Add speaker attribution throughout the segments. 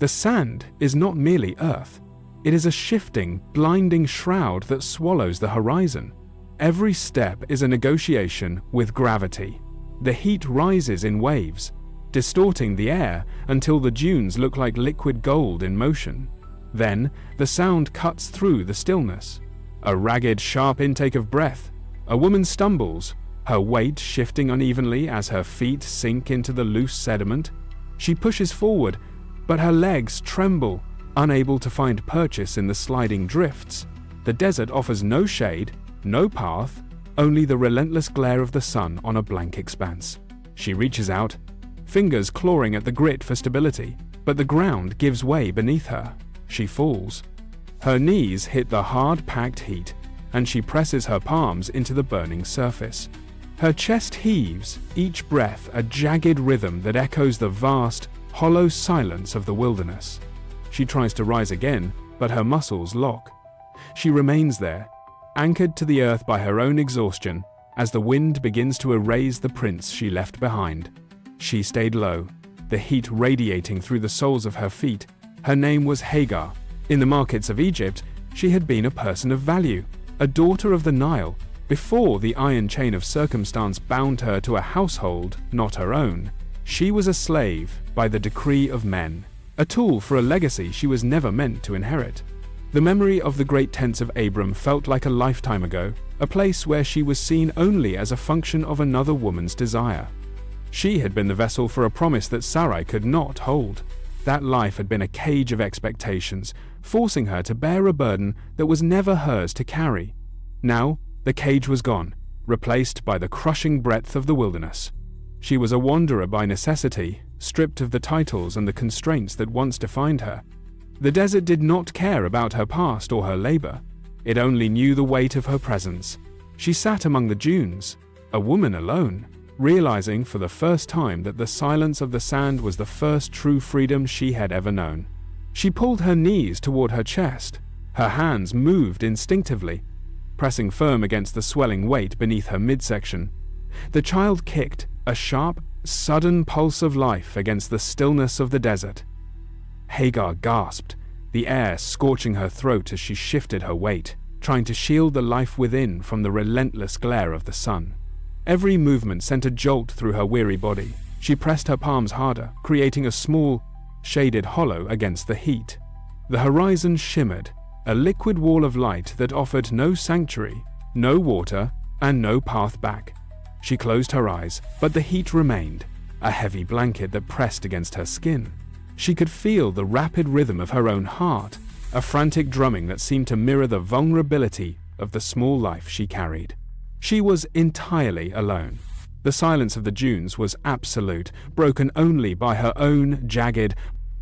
Speaker 1: The sand is not merely earth. It is a shifting, blinding shroud that swallows the horizon. Every step is a negotiation with gravity. The heat rises in waves, distorting the air until the dunes look like liquid gold in motion. Then, the sound cuts through the stillness. A ragged, sharp intake of breath. A woman stumbles, her weight shifting unevenly as her feet sink into the loose sediment. She pushes forward, but her legs tremble, unable to find purchase in the sliding drifts. The desert offers no shade, no path, only the relentless glare of the sun on a blank expanse. She reaches out, fingers clawing at the grit for stability, but the ground gives way beneath her. She falls. Her knees hit the hard-packed heat, and she presses her palms into the burning surface. Her chest heaves, each breath a jagged rhythm that echoes the vast, hollow silence of the wilderness. She tries to rise again, but her muscles lock. She remains there, anchored to the earth by her own exhaustion, as the wind begins to erase the prints she left behind. She stayed low, the heat radiating through the soles of her feet. Her name was Hagar. In the markets of Egypt, she had been a person of value, a daughter of the Nile, before the iron chain of circumstance bound her to a household not her own. She was a slave by the decree of men, a tool for a legacy she was never meant to inherit. The memory of the great tents of Abram felt like a lifetime ago, a place where she was seen only as a function of another woman's desire. She had been the vessel for a promise that Sarai could not hold. That life had been a cage of expectations, forcing her to bear a burden that was never hers to carry. Now, the cage was gone, replaced by the crushing breadth of the wilderness. She was a wanderer by necessity, stripped of the titles and the constraints that once defined her. The desert did not care about her past or her labor. It only knew the weight of her presence. She sat among the dunes, a woman alone, realizing for the first time that the silence of the sand was the first true freedom she had ever known. She pulled her knees toward her chest. Her hands moved instinctively, pressing firm against the swelling weight beneath her midsection. The child kicked, a sharp, sudden pulse of life against the stillness of the desert. Hagar gasped, the air scorching her throat as she shifted her weight, trying to shield the life within from the relentless glare of the sun. Every movement sent a jolt through her weary body. She pressed her palms harder, creating a small, shaded hollow against the heat. The horizon shimmered, a liquid wall of light that offered no sanctuary, no water, and no path back. She closed her eyes, but the heat remained, a heavy blanket that pressed against her skin. She could feel the rapid rhythm of her own heart, a frantic drumming that seemed to mirror the vulnerability of the small life she carried. She was entirely alone. The silence of the dunes was absolute, broken only by her own jagged,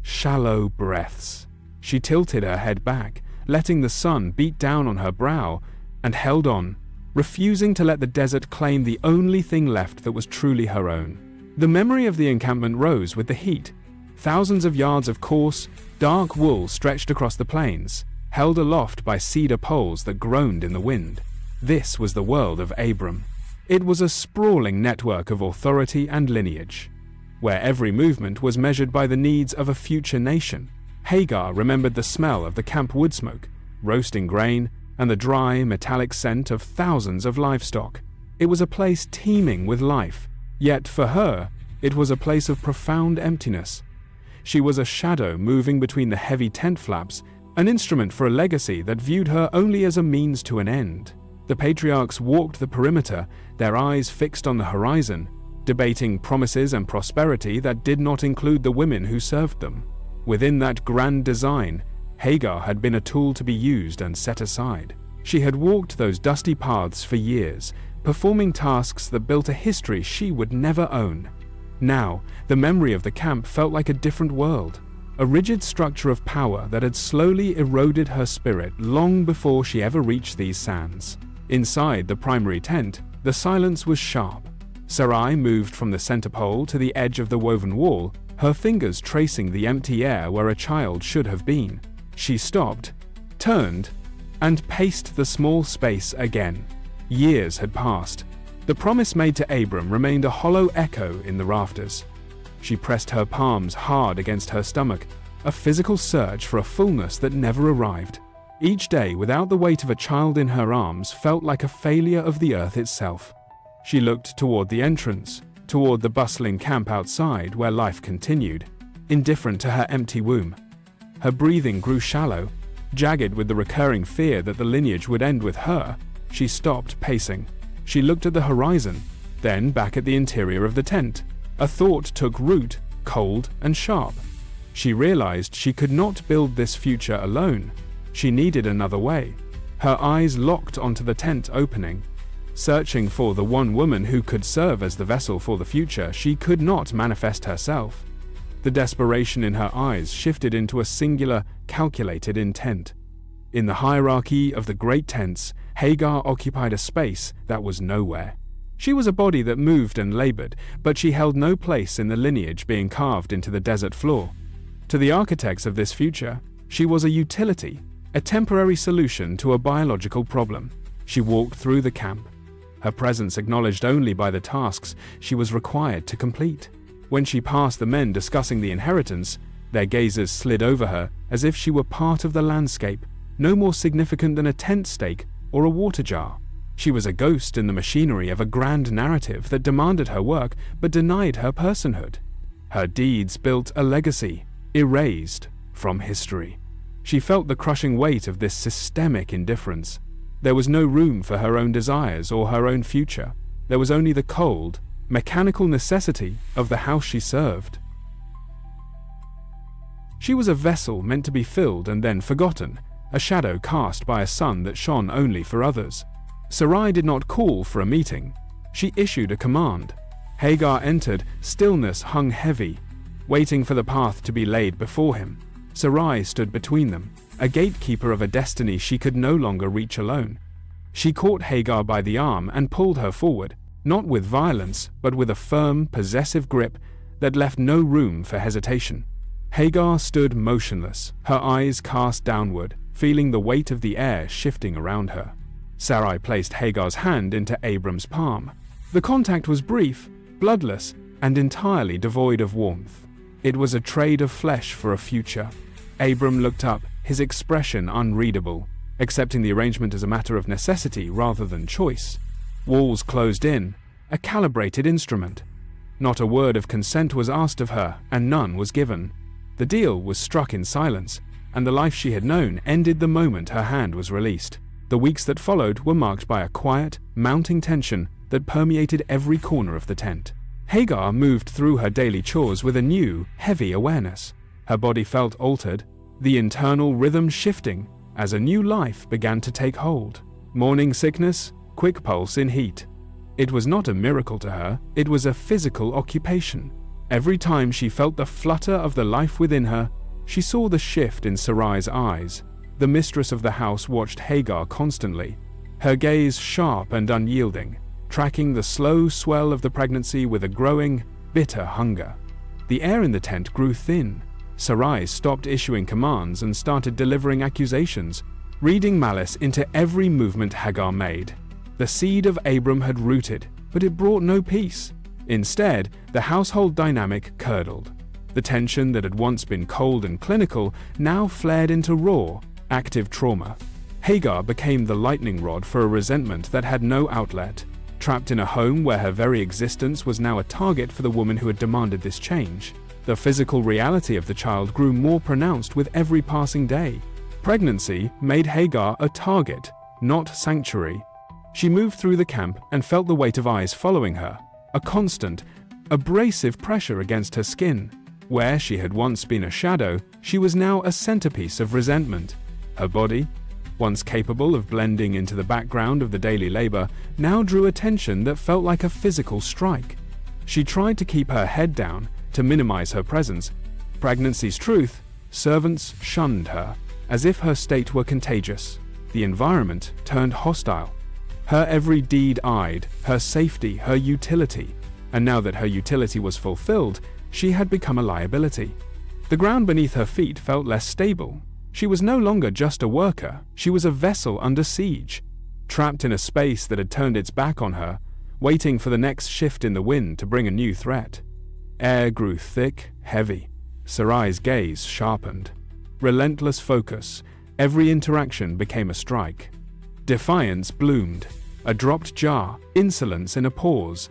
Speaker 1: shallow breaths. She tilted her head back, letting the sun beat down on her brow, and held on, refusing to let the desert claim the only thing left that was truly her own. The memory of the encampment rose with the heat. Thousands of yards of coarse, dark wool stretched across the plains, held aloft by cedar poles that groaned in the wind. This was the world of Abram. It was a sprawling network of authority and lineage, where every movement was measured by the needs of a future nation. Hagar remembered the smell of the camp wood smoke, roasting grain, and the dry, metallic scent of thousands of livestock. It was a place teeming with life, yet for her, it was a place of profound emptiness. She was a shadow moving between the heavy tent flaps, an instrument for a legacy that viewed her only as a means to an end. The patriarchs walked the perimeter, their eyes fixed on the horizon, debating promises and prosperity that did not include the women who served them. Within that grand design, Hagar had been a tool to be used and set aside. She had walked those dusty paths for years, performing tasks that built a history she would never own. Now, the memory of the camp felt like a different world, a rigid structure of power that had slowly eroded her spirit long before she ever reached these sands. Inside the primary tent, the silence was sharp. Sarai moved from the center pole to the edge of the woven wall, her fingers tracing the empty air where a child should have been. She stopped, turned, and paced the small space again. Years had passed. The promise made to Abram remained a hollow echo in the rafters. She pressed her palms hard against her stomach, a physical search for a fullness that never arrived. Each day without the weight of a child in her arms felt like a failure of the earth itself. She looked toward the entrance, toward the bustling camp outside where life continued, indifferent to her empty womb. Her breathing grew shallow, jagged with the recurring fear that the lineage would end with her. She stopped pacing. She looked at the horizon, then back at the interior of the tent. A thought took root, cold and sharp. She realized she could not build this future alone. She needed another way. Her eyes locked onto the tent opening. Searching for the one woman who could serve as the vessel for the future, she could not manifest herself. The desperation in her eyes shifted into a singular, calculated intent. In the hierarchy of the great tents, Hagar occupied a space that was nowhere. She was a body that moved and labored, but she held no place in the lineage being carved into the desert floor. To the architects of this future, she was a utility, a temporary solution to a biological problem. She walked through the camp, her presence acknowledged only by the tasks she was required to complete. When she passed the men discussing the inheritance, their gazes slid over her as if she were part of the landscape, no more significant than a tent stake or a water jar. She was a ghost in the machinery of a grand narrative that demanded her work but denied her personhood. Her deeds built a legacy, erased from history. She felt the crushing weight of this systemic indifference. There was no room for her own desires or her own future. There was only the cold, mechanical necessity of the house she served. She was a vessel meant to be filled and then forgotten, a shadow cast by a sun that shone only for others. Sarai did not call for a meeting. She issued a command. Hagar entered, stillness hung heavy, waiting for the path to be laid before him. Sarai stood between them, a gatekeeper of a destiny she could no longer reach alone. She caught Hagar by the arm and pulled her forward, not with violence, but with a firm, possessive grip that left no room for hesitation. Hagar stood motionless, her eyes cast downward, feeling the weight of the air shifting around her. Sarai placed Hagar's hand into Abram's palm. The contact was brief, bloodless, and entirely devoid of warmth. It was a trade of flesh for a future. Abram looked up, his expression unreadable, accepting the arrangement as a matter of necessity rather than choice. Walls closed in, a calibrated instrument. Not a word of consent was asked of her, and none was given. The deal was struck in silence, and the life she had known ended the moment her hand was released. The weeks that followed were marked by a quiet, mounting tension that permeated every corner of the tent. Hagar moved through her daily chores with a new, heavy awareness. Her body felt altered, the internal rhythm shifting as a new life began to take hold. Morning sickness, quick pulse in heat. It was not a miracle to her, it was a physical occupation. Every time she felt the flutter of the life within her, she saw the shift in Sarai's eyes. The mistress of the house watched Hagar constantly, her gaze sharp and unyielding, tracking the slow swell of the pregnancy with a growing, bitter hunger. The air in the tent grew thin. Sarai stopped issuing commands and started delivering accusations, reading malice into every movement Hagar made. The seed of Abram had rooted, but it brought no peace. Instead, the household dynamic curdled. The tension that had once been cold and clinical now flared into raw, active trauma. Hagar became the lightning rod for a resentment that had no outlet. Trapped in a home where her very existence was now a target for the woman who had demanded this change. The physical reality of the child grew more pronounced with every passing day. Pregnancy made Hagar a target, not sanctuary. She moved through the camp and felt the weight of eyes following her, a constant, abrasive pressure against her skin. Where she had once been a shadow, she was now a centerpiece of resentment. Her body, once capable of blending into the background of the daily labor, now drew attention that felt like a physical strike. She tried to keep her head down, to minimize her presence. Pregnancy's truth, servants shunned her, as if her state were contagious. The environment turned hostile. Her every deed eyed, her safety, her utility. And now that her utility was fulfilled, she had become a liability. The ground beneath her feet felt less stable. She was no longer just a worker, she was a vessel under siege, trapped in a space that had turned its back on her, waiting for the next shift in the wind to bring a new threat. Air grew thick, heavy. Sarai's gaze sharpened. Relentless focus, every interaction became a strike. Defiance bloomed, a dropped jar, insolence in a pause.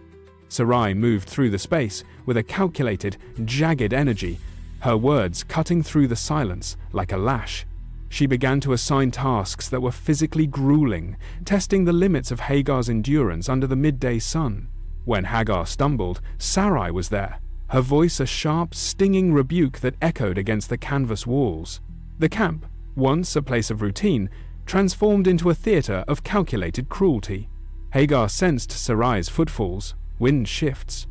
Speaker 1: Sarai moved through the space with a calculated, jagged energy, her words cutting through the silence like a lash. She began to assign tasks that were physically grueling, testing the limits of Hagar's endurance under the midday sun. When Hagar stumbled, Sarai was there, her voice a sharp, stinging rebuke that echoed against the canvas walls. The camp, once a place of routine, transformed into a theater of calculated cruelty. Hagar sensed Sarai's footfalls, wind shifts.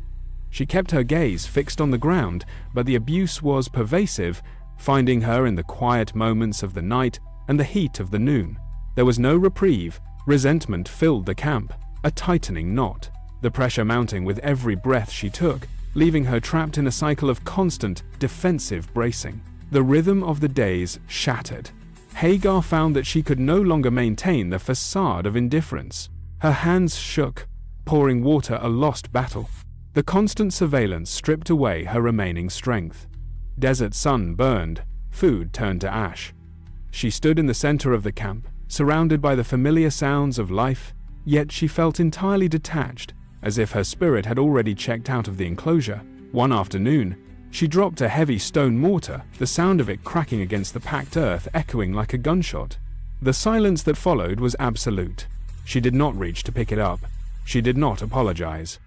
Speaker 1: She kept her gaze fixed on the ground, but the abuse was pervasive, finding her in the quiet moments of the night and the heat of the noon. There was no reprieve. Resentment filled the camp, a tightening knot, the pressure mounting with every breath she took, leaving her trapped in a cycle of constant, defensive bracing. The rhythm of the days shattered. Hagar found that she could no longer maintain the facade of indifference. Her hands shook, pouring water a lost battle. The constant surveillance stripped away her remaining strength. Desert sun burned, food turned to ash. She stood in the center of the camp, surrounded by the familiar sounds of life, yet she felt entirely detached, as if her spirit had already checked out of the enclosure. One afternoon, she dropped a heavy stone mortar, the sound of it cracking against the packed earth echoing like a gunshot. The silence that followed was absolute. She did not reach to pick it up. She did not apologize.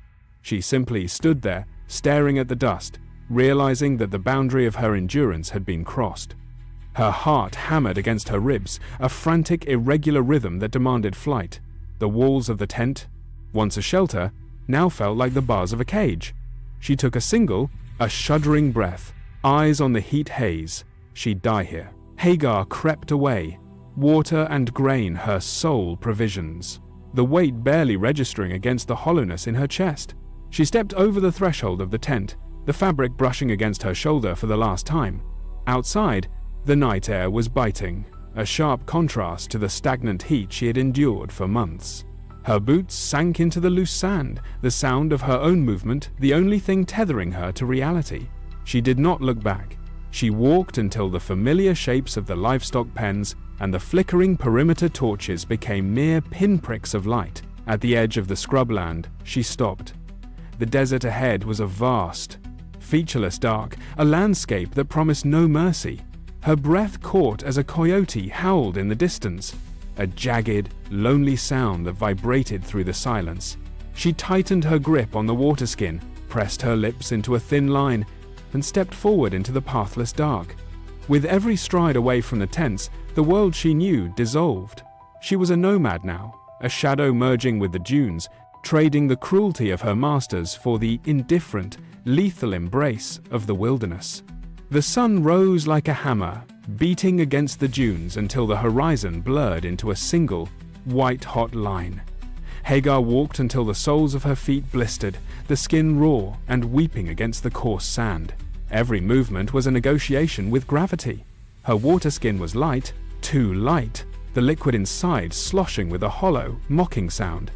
Speaker 1: She simply stood there, staring at the dust, realizing that the boundary of her endurance had been crossed. Her heart hammered against her ribs, a frantic, irregular rhythm that demanded flight. The walls of the tent, once a shelter, now felt like the bars of a cage. She took a shuddering breath, eyes on the heat haze. She'd die here. Hagar crept away, water and grain her sole provisions, the weight barely registering against the hollowness in her chest. She stepped over the threshold of the tent, the fabric brushing against her shoulder for the last time. Outside, the night air was biting, a sharp contrast to the stagnant heat she had endured for months. Her boots sank into the loose sand, the sound of her own movement the only thing tethering her to reality. She did not look back. She walked until the familiar shapes of the livestock pens and the flickering perimeter torches became mere pinpricks of light. At the edge of the scrubland, she stopped. The desert ahead was a vast, featureless dark, a landscape that promised no mercy. Her breath caught as a coyote howled in the distance, a jagged, lonely sound that vibrated through the silence. She tightened her grip on the waterskin, pressed her lips into a thin line, and stepped forward into the pathless dark. With every stride away from the tents, the world she knew dissolved. She was a nomad now, a shadow merging with the dunes, trading the cruelty of her masters for the indifferent, lethal embrace of the wilderness. The sun rose like a hammer, beating against the dunes until the horizon blurred into a single, white-hot line. Hagar walked until the soles of her feet blistered, the skin raw and weeping against the coarse sand. Every movement was a negotiation with gravity. Her waterskin was light, too light, the liquid inside sloshing with a hollow, mocking sound.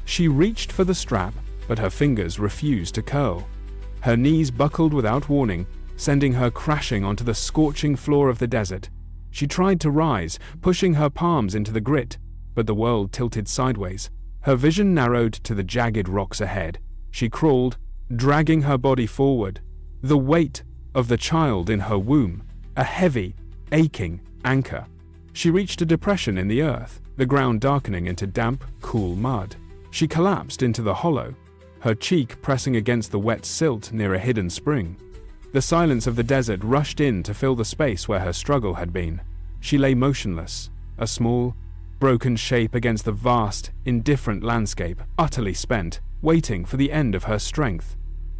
Speaker 1: She reached for the strap, but her fingers refused to curl. Her knees buckled without warning, sending her crashing onto the scorching floor of the desert. She tried to rise, pushing her palms into the grit, but the world tilted sideways. Her vision narrowed to the jagged rocks ahead. She crawled, dragging her body forward, the weight of the child in her womb, a heavy, aching anchor. She reached a depression in the earth, the ground darkening into damp, cool mud. She collapsed into the hollow, her cheek pressing against the wet silt near a hidden spring. The silence of the desert rushed in to fill the space where her struggle had been. She lay motionless, a small, broken shape against the vast, indifferent landscape, utterly spent, waiting for the end of her strength.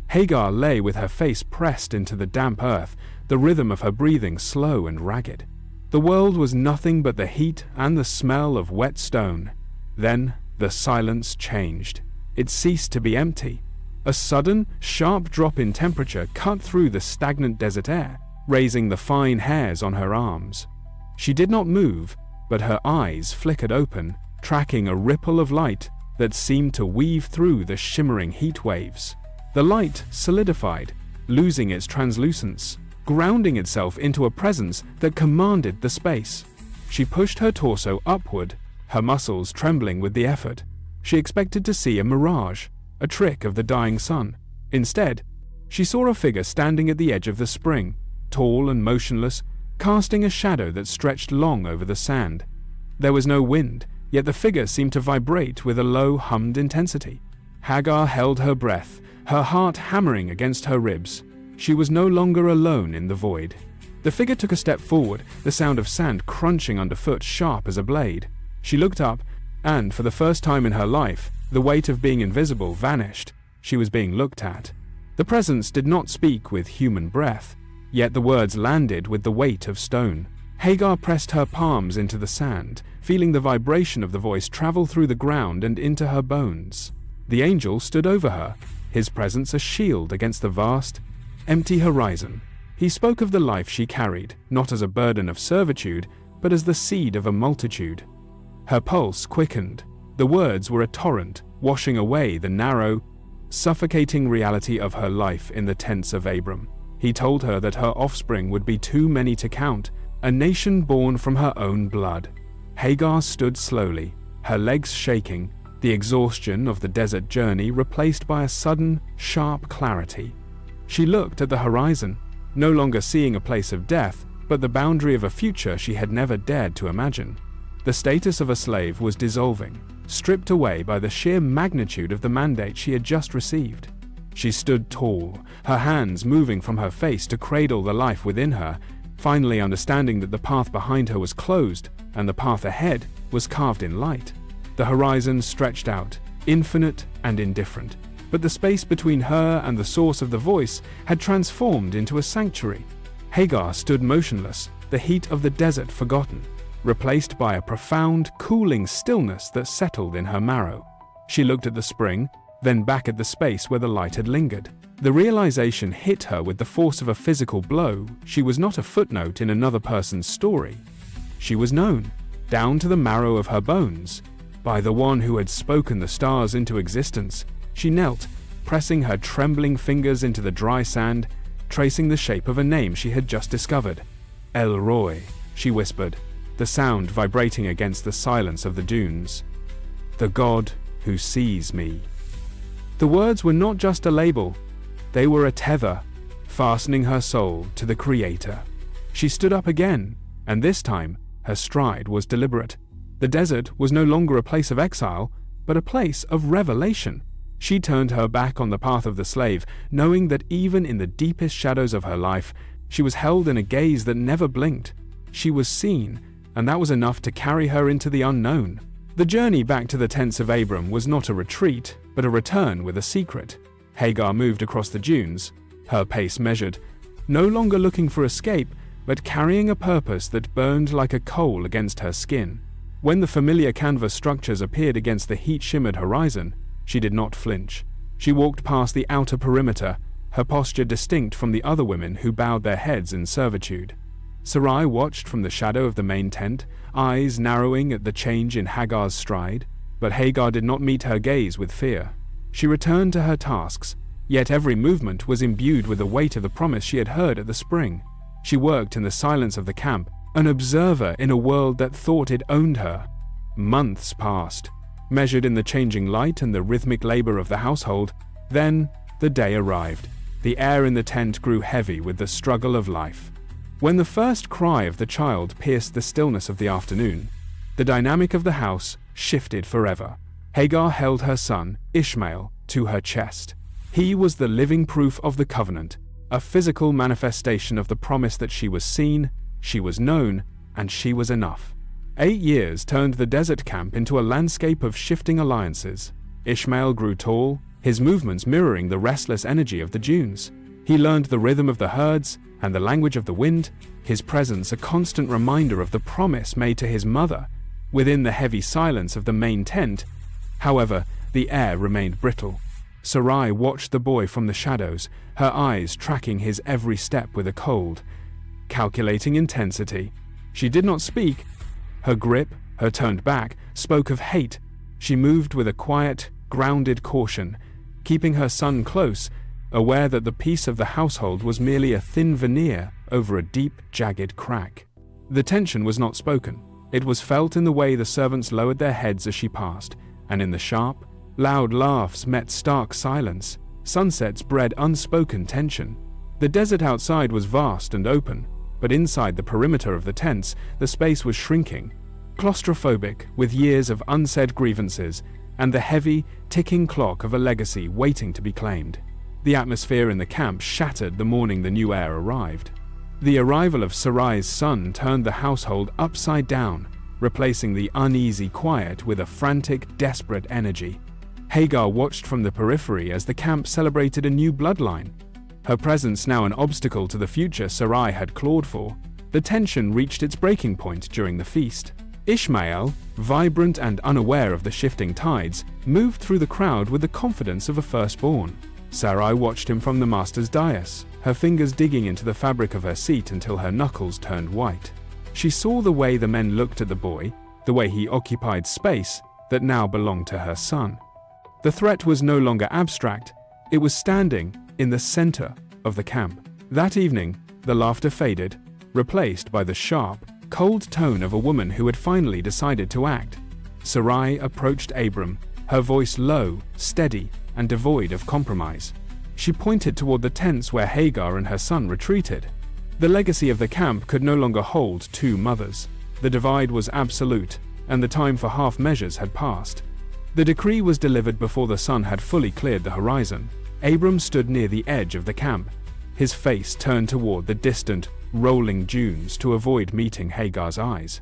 Speaker 1: Hagar lay with her face pressed into the damp earth, the rhythm of her breathing slow and ragged. The world was nothing but the heat and the smell of wet stone. Then the silence changed. It ceased to be empty. A sudden, sharp drop in temperature cut through the stagnant desert air, raising the fine hairs on her arms. She did not move, but her eyes flickered open, tracking a ripple of light that seemed to weave through the shimmering heat waves. The light solidified, losing its translucence, grounding itself into a presence that commanded the space. She pushed her torso upward, her muscles trembling with the effort. She expected to see a mirage, a trick of the dying sun. Instead, she saw a figure standing at the edge of the spring, tall and motionless, casting a shadow that stretched long over the sand. There was no wind, yet the figure seemed to vibrate with a low hummed intensity. Hagar held her breath, her heart hammering against her ribs. She was no longer alone in the void. The figure took a step forward, the sound of sand crunching underfoot sharp as a blade. She looked up, and for the first time in her life, the weight of being invisible vanished. She was being looked at. The presence did not speak with human breath, yet the words landed with the weight of stone. Hagar pressed her palms into the sand, feeling the vibration of the voice travel through the ground and into her bones. The angel stood over her, his presence a shield against the vast, empty horizon. He spoke of the life she carried, not as a burden of servitude, but as the seed of a multitude. Her pulse quickened. The words were a torrent, washing away the narrow, suffocating reality of her life in the tents of Abram. He told her that her offspring would be too many to count, a nation born from her own blood. Hagar stood slowly, her legs shaking, the exhaustion of the desert journey replaced by a sudden, sharp clarity. She looked at the horizon, no longer seeing a place of death, but the boundary of a future she had never dared to imagine. The status of a slave was dissolving, stripped away by the sheer magnitude of the mandate she had just received. She stood tall, her hands moving from her face to cradle the life within her, finally understanding that the path behind her was closed and the path ahead was carved in light. The horizon stretched out, infinite and indifferent, but the space between her and the source of the voice had transformed into a sanctuary. Hagar stood motionless, the heat of the desert forgotten, replaced by a profound, cooling stillness that settled in her marrow. She looked at the spring, then back at the space where the light had lingered. The realization hit her with the force of a physical blow. She was not a footnote in another person's story. She was known, down to the marrow of her bones, by the one who had spoken the stars into existence. She knelt, pressing her trembling fingers into the dry sand, tracing the shape of a name she had just discovered. El Roi, she whispered, the sound vibrating against the silence of the dunes. The God who sees me. The words were not just a label, they were a tether, fastening her soul to the Creator. She stood up again, and this time her stride was deliberate. The desert was no longer a place of exile, but a place of revelation. She turned her back on the path of the slave, knowing that even in the deepest shadows of her life, she was held in a gaze that never blinked. She was seen, and that was enough to carry her into the unknown. The journey back to the tents of Abram was not a retreat, but a return with a secret. Hagar moved across the dunes, her pace measured, no longer looking for escape, but carrying a purpose that burned like a coal against her skin. When the familiar canvas structures appeared against the heat-shimmered horizon, she did not flinch. She walked past the outer perimeter, her posture distinct from the other women who bowed their heads in servitude. Sarai watched from the shadow of the main tent, eyes narrowing at the change in Hagar's stride, but Hagar did not meet her gaze with fear. She returned to her tasks, yet every movement was imbued with the weight of the promise she had heard at the spring. She worked in the silence of the camp, an observer in a world that thought it owned her. Months passed, measured in the changing light and the rhythmic labor of the household. Then the day arrived. The air in the tent grew heavy with the struggle of life. When the first cry of the child pierced the stillness of the afternoon, the dynamic of the house shifted forever. Hagar held her son, Ishmael, to her chest. He was the living proof of the covenant, a physical manifestation of the promise that she was seen, she was known, and she was enough. 8 years turned the desert camp into a landscape of shifting alliances. Ishmael grew tall, his movements mirroring the restless energy of the dunes. He learned the rhythm of the herds and the language of the wind, his presence a constant reminder of the promise made to his mother. Within the heavy silence of the main tent, however, the air remained brittle. Sarai watched the boy from the shadows, her eyes tracking his every step with a cold, calculating intensity. She did not speak. Her grip, her turned back, spoke of hate. She moved with a quiet, grounded caution, keeping her son close, aware that the peace of the household was merely a thin veneer over a deep, jagged crack. The tension was not spoken. It was felt in the way the servants lowered their heads as she passed, and in the sharp, loud laughs met stark silence. Sunsets bred unspoken tension. The desert outside was vast and open, but inside the perimeter of the tents, the space was shrinking, claustrophobic with years of unsaid grievances and the heavy, ticking clock of a legacy waiting to be claimed. The atmosphere in the camp shattered the morning the new heir arrived. The arrival of Sarai's son turned the household upside down, replacing the uneasy quiet with a frantic, desperate energy. Hagar watched from the periphery as the camp celebrated a new bloodline. Her presence now an obstacle to the future Sarai had clawed for. The tension reached its breaking point during the feast. Ishmael, vibrant and unaware of the shifting tides, moved through the crowd with the confidence of a firstborn. Sarai watched him from the master's dais, her fingers digging into the fabric of her seat until her knuckles turned white. She saw the way the men looked at the boy, the way he occupied space that now belonged to her son. The threat was no longer abstract, it was standing in the center of the camp. That evening, the laughter faded, replaced by the sharp, cold tone of a woman who had finally decided to act. Sarai approached Abram, her voice low, steady, and devoid of compromise. She pointed toward the tents where Hagar and her son retreated. The legacy of the camp could no longer hold two mothers. The divide was absolute, and the time for half measures had passed. The decree was delivered before the sun had fully cleared the horizon. Abram stood near the edge of the camp, his face turned toward the distant, rolling dunes to avoid meeting Hagar's eyes.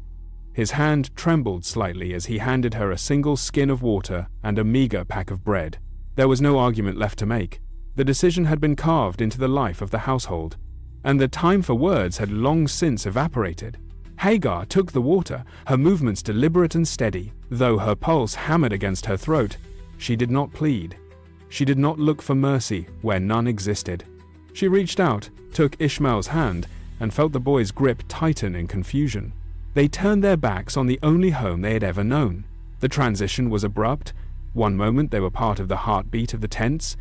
Speaker 1: His hand trembled slightly as he handed her a single skin of water and a meager pack of bread. There was no argument left to make. The decision had been carved into the life of the household, and the time for words had long since evaporated. Hagar took the water, her movements deliberate and steady. Though her pulse hammered against her throat, she did not plead. She did not look for mercy where none existed. She reached out, took Ishmael's hand, and felt the boy's grip tighten in confusion. They turned their backs on the only home they had ever known. The transition was abrupt. One moment they were part of the heartbeat of the tents,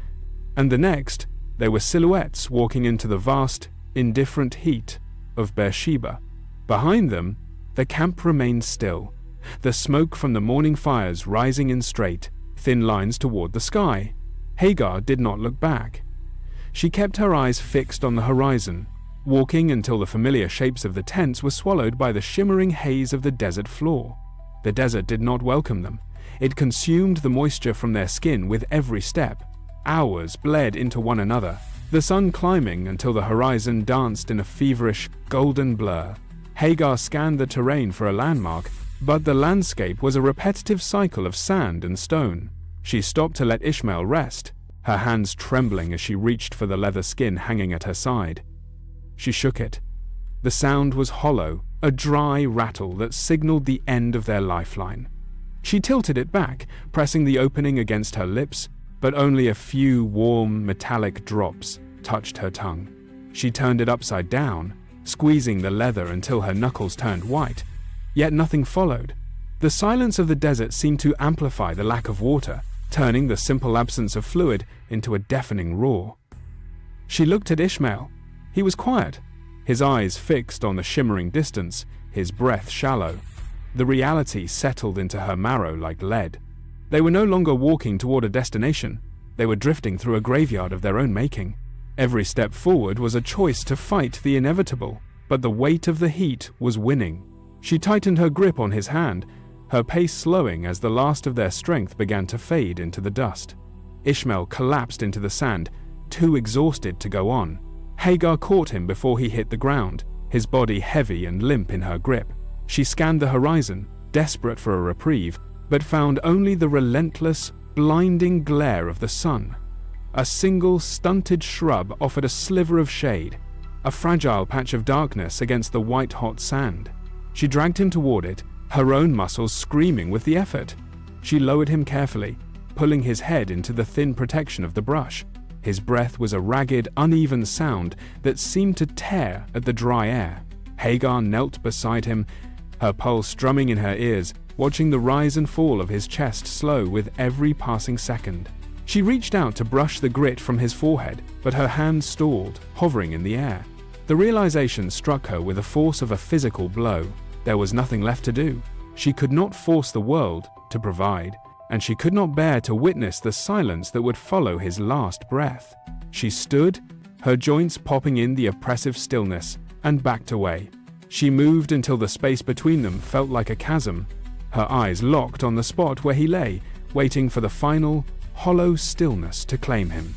Speaker 1: and the next they were silhouettes walking into the vast, indifferent heat of Beersheba. Behind them, the camp remained still, the smoke from the morning fires rising in straight, thin lines toward the sky. Hagar did not look back. She kept her eyes fixed on the horizon, walking until the familiar shapes of the tents were swallowed by the shimmering haze of the desert floor. The desert did not welcome them. It consumed the moisture from their skin with every step. Hours bled into one another, the sun climbing until the horizon danced in a feverish, golden blur. Hagar scanned the terrain for a landmark, but the landscape was a repetitive cycle of sand and stone. She stopped to let Ishmael rest, her hands trembling as she reached for the leather skin hanging at her side. She shook it. The sound was hollow, a dry rattle that signaled the end of their lifeline. She tilted it back, pressing the opening against her lips, but only a few warm, metallic drops touched her tongue. She turned it upside down, squeezing the leather until her knuckles turned white, yet nothing followed. The silence of the desert seemed to amplify the lack of water, turning the simple absence of fluid into a deafening roar. She looked at Ishmael. He was quiet, his eyes fixed on the shimmering distance, his breath shallow. The reality settled into her marrow like lead. They were no longer walking toward a destination. They were drifting through a graveyard of their own making. Every step forward was a choice to fight the inevitable, but the weight of the heat was winning. She tightened her grip on his hand, her pace slowing as the last of their strength began to fade into the dust. Ishmael collapsed into the sand, too exhausted to go on. Hagar caught him before he hit the ground, his body heavy and limp in her grip. She scanned the horizon, desperate for a reprieve, but found only the relentless, blinding glare of the sun. A single stunted shrub offered a sliver of shade, a fragile patch of darkness against the white-hot sand. She dragged him toward it, her own muscles screaming with the effort. She lowered him carefully, pulling his head into the thin protection of the brush. His breath was a ragged, uneven sound that seemed to tear at the dry air. Hagar knelt beside him, her pulse drumming in her ears, watching the rise and fall of his chest slow with every passing second. She reached out to brush the grit from his forehead, but her hand stalled, hovering in the air. The realization struck her with the force of a physical blow. There was nothing left to do. She could not force the world to provide, and she could not bear to witness the silence that would follow his last breath. She stood, her joints popping in the oppressive stillness, and backed away. She moved until the space between them felt like a chasm, her eyes locked on the spot where he lay, waiting for the final, hollow stillness to claim him.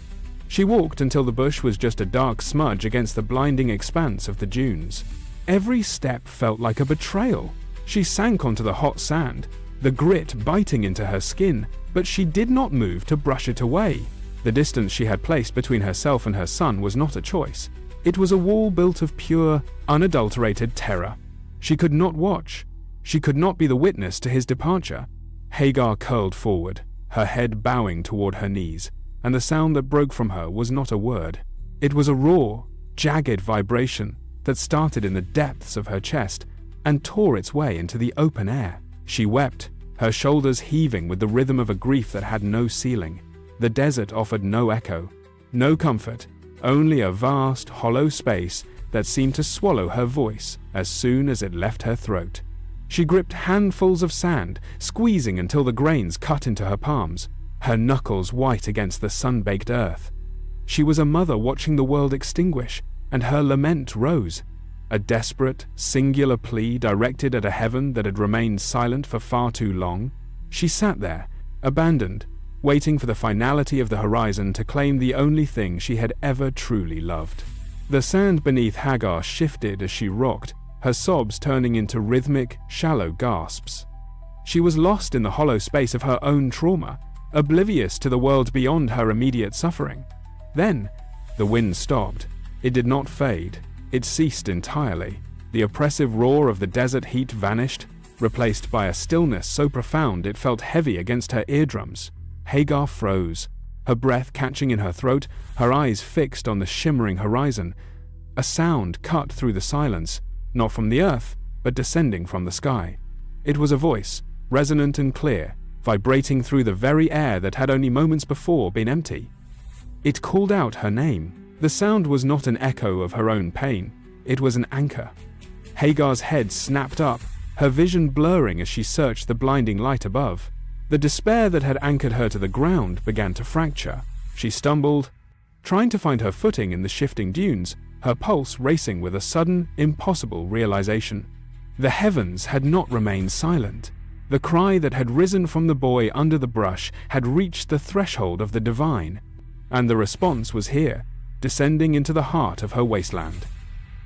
Speaker 1: She walked until the bush was just a dark smudge against the blinding expanse of the dunes. Every step felt like a betrayal. She sank onto the hot sand, the grit biting into her skin, but she did not move to brush it away. The distance she had placed between herself and her son was not a choice. It was a wall built of pure, unadulterated terror. She could not watch. She could not be the witness to his departure. Hagar curled forward, her head bowing toward her knees, and the sound that broke from her was not a word. It was a raw, jagged vibration that started in the depths of her chest and tore its way into the open air. She wept, her shoulders heaving with the rhythm of a grief that had no ceiling. The desert offered no echo, no comfort, only a vast, hollow space that seemed to swallow her voice as soon as it left her throat. She gripped handfuls of sand, squeezing until the grains cut into her palms, her knuckles white against the sun-baked earth. She was a mother watching the world extinguish, and her lament rose, a desperate, singular plea directed at a heaven that had remained silent for far too long. She sat there, abandoned, waiting for the finality of the horizon to claim the only thing she had ever truly loved. The sand beneath Hagar shifted as she rocked, her sobs turning into rhythmic, shallow gasps. She was lost in the hollow space of her own trauma, oblivious to the world beyond her immediate suffering. Then, the wind stopped. It did not fade. It ceased entirely. The oppressive roar of the desert heat vanished, replaced by a stillness so profound it felt heavy against her eardrums. Hagar froze, her breath catching in her throat, her eyes fixed on the shimmering horizon. A sound cut through the silence, not from the earth, but descending from the sky. It was a voice, resonant and clear, vibrating through the very air that had only moments before been empty. It called out her name. The sound was not an echo of her own pain, it was an anchor. Hagar's head snapped up, her vision blurring as she searched the blinding light above. The despair that had anchored her to the ground began to fracture. She stumbled, trying to find her footing in the shifting dunes, her pulse racing with a sudden, impossible realization. The heavens had not remained silent. The cry that had risen from the boy under the brush had reached the threshold of the divine, and the response was here, descending into the heart of her wasteland.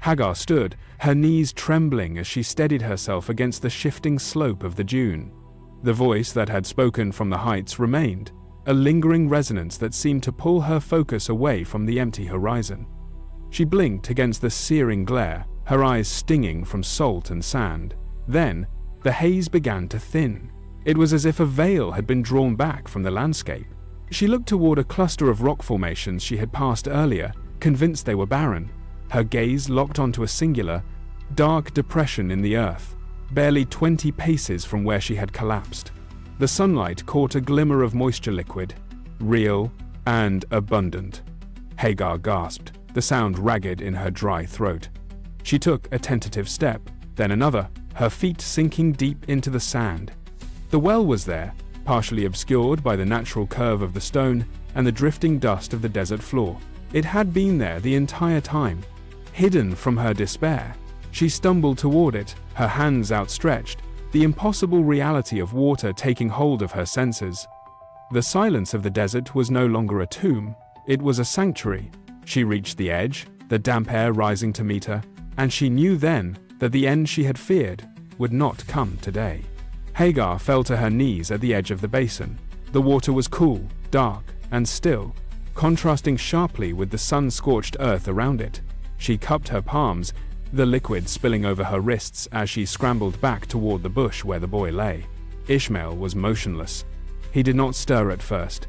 Speaker 1: Hagar stood, her knees trembling as she steadied herself against the shifting slope of the dune. The voice that had spoken from the heights remained, a lingering resonance that seemed to pull her focus away from the empty horizon. She blinked against the searing glare, her eyes stinging from salt and sand. Then, the haze began to thin. It was as if a veil had been drawn back from the landscape. She looked toward a cluster of rock formations she had passed earlier, convinced they were barren. Her gaze locked onto a singular, dark depression in the earth, barely 20 paces from where she had collapsed. The sunlight caught a glimmer of moisture liquid, real and abundant. Hagar gasped, the sound ragged in her dry throat. She took a tentative step, then another, her feet sinking deep into the sand. The well was there, partially obscured by the natural curve of the stone and the drifting dust of the desert floor. It had been there the entire time, hidden from her despair. She stumbled toward it, her hands outstretched, the impossible reality of water taking hold of her senses. The silence of the desert was no longer a tomb, it was a sanctuary. She reached the edge, the damp air rising to meet her, and she knew then that the end she had feared would not come today. Hagar fell to her knees at the edge of the basin. The water was cool, dark, and still, contrasting sharply with the sun-scorched earth around it. She cupped her palms, the liquid spilling over her wrists as she scrambled back toward the bush where the boy lay. Ishmael was motionless. He did not stir at first.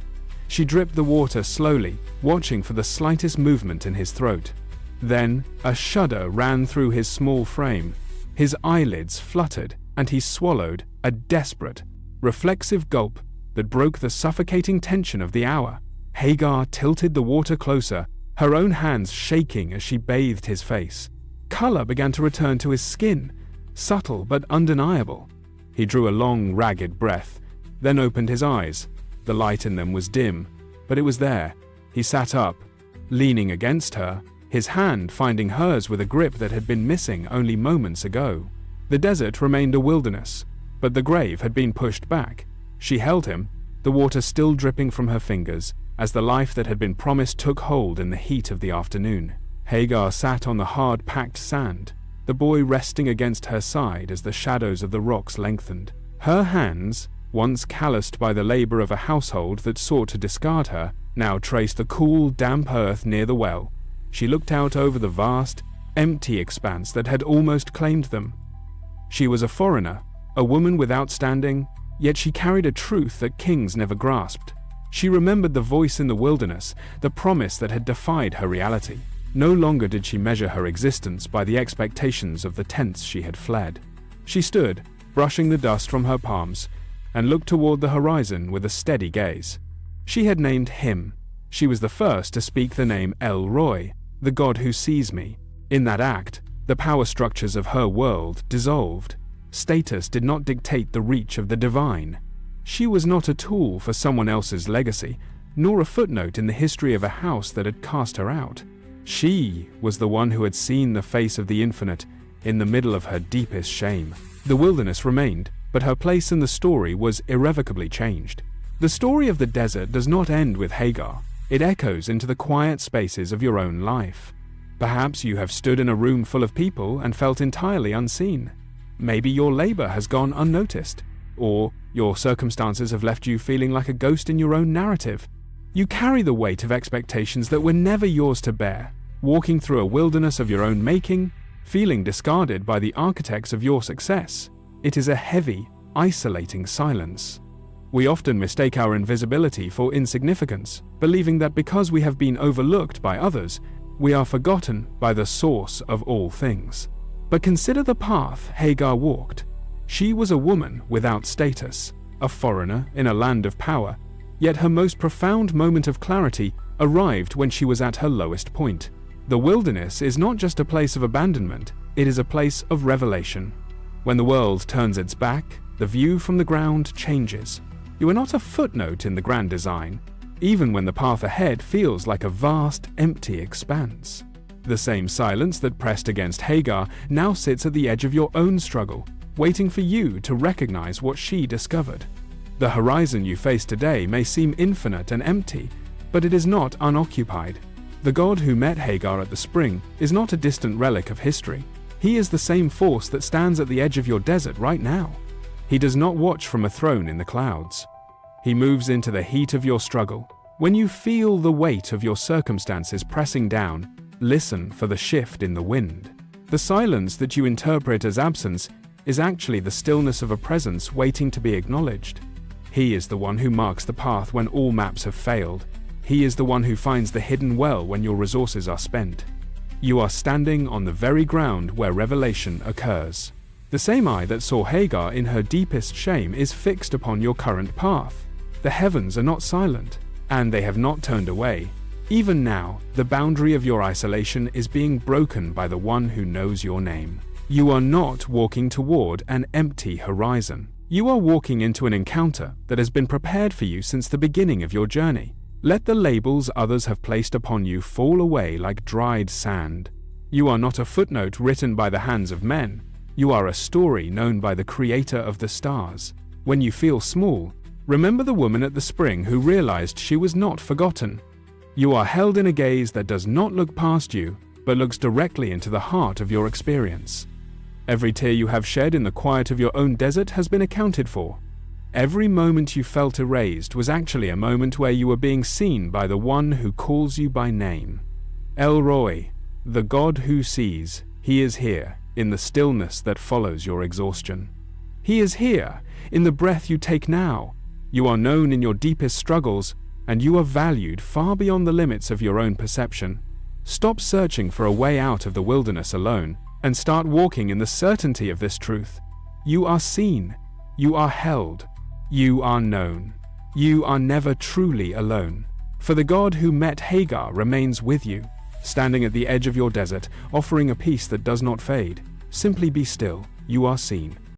Speaker 1: She dripped the water slowly, watching for the slightest movement in his throat. Then, a shudder ran through his small frame. His eyelids fluttered, and he swallowed a desperate, reflexive gulp that broke the suffocating tension of the hour. Hagar tilted the water closer, her own hands shaking as she bathed his face. Color began to return to his skin, subtle but undeniable. He drew a long, ragged breath, then opened his eyes. The light in them was dim, but it was there. He sat up, leaning against her, his hand finding hers with a grip that had been missing only moments ago. The desert remained a wilderness, but the grave had been pushed back. She held him, the water still dripping from her fingers, as the life that had been promised took hold in the heat of the afternoon. Hagar sat on the hard-packed sand, the boy resting against her side as the shadows of the rocks lengthened. Her hands, once calloused by the labor of a household that sought to discard her, now traced the cool, damp earth near the well. She looked out over the vast, empty expanse that had almost claimed them. She was a foreigner, a woman without standing, yet she carried a truth that kings never grasped. She remembered the voice in the wilderness, the promise that had defied her reality. No longer did she measure her existence by the expectations of the tents she had fled. She stood, brushing the dust from her palms, and looked toward the horizon with a steady gaze. She had named him. She was the first to speak the name El Roi, the God who sees me. In that act, the power structures of her world dissolved. Status did not dictate the reach of the divine. She was not a tool for someone else's legacy, nor a footnote in the history of a house that had cast her out. She was the one who had seen the face of the infinite in the middle of her deepest shame. The wilderness remained, but her place in the story was irrevocably changed. The story of the desert does not end with Hagar. It echoes into the quiet spaces of your own life. Perhaps you have stood in a room full of people and felt entirely unseen. Maybe your labor has gone unnoticed, or your circumstances have left you feeling like a ghost in your own narrative. You carry the weight of expectations that were never yours to bear, walking through a wilderness of your own making, feeling discarded by the architects of your success. It is a heavy, isolating silence. We often mistake our invisibility for insignificance, believing that because we have been overlooked by others, we are forgotten by the source of all things. But consider the path Hagar walked. She was a woman without status, a foreigner in a land of power, yet her most profound moment of clarity arrived when she was at her lowest point. The wilderness is not just a place of abandonment, it is a place of revelation. When the world turns its back, the view from the ground changes. You are not a footnote in the grand design, even when the path ahead feels like a vast, empty expanse. The same silence that pressed against Hagar now sits at the edge of your own struggle, waiting for you to recognize what she discovered. The horizon you face today may seem infinite and empty, but it is not unoccupied. The God who met Hagar at the spring is not a distant relic of history. He is the same force that stands at the edge of your desert right now. He does not watch from a throne in the clouds. He moves into the heat of your struggle. When you feel the weight of your circumstances pressing down, listen for the shift in the wind. The silence that you interpret as absence is actually the stillness of a presence waiting to be acknowledged. He is the one who marks the path when all maps have failed. He is the one who finds the hidden well when your resources are spent. You are standing on the very ground where revelation occurs. The same eye that saw Hagar in her deepest shame is fixed upon your current path. The heavens are not silent, and they have not turned away. Even now, the boundary of your isolation is being broken by the one who knows your name. You are not walking toward an empty horizon. You are walking into an encounter that has been prepared for you since the beginning of your journey. Let the labels others have placed upon you fall away like dried sand. You are not a footnote written by the hands of men. You are a story known by the Creator of the stars. When you feel small, remember the woman at the spring who realized she was not forgotten. You are held in a gaze that does not look past you, but looks directly into the heart of your experience. Every tear you have shed in the quiet of your own desert has been accounted for. Every moment you felt erased was actually a moment where you were being seen by the one who calls you by name. El Roi, the God who sees, he is here, in the stillness that follows your exhaustion. He is here, in the breath you take now. You are known in your deepest struggles, and you are valued far beyond the limits of your own perception. Stop searching for a way out of the wilderness alone, and start walking in the certainty of this truth. You are seen, you are held, you are known. You are never truly alone, for the God who met Hagar remains with you. standing at the edge of your desert, offering a peace that does not fade. Simply be still, you are seen.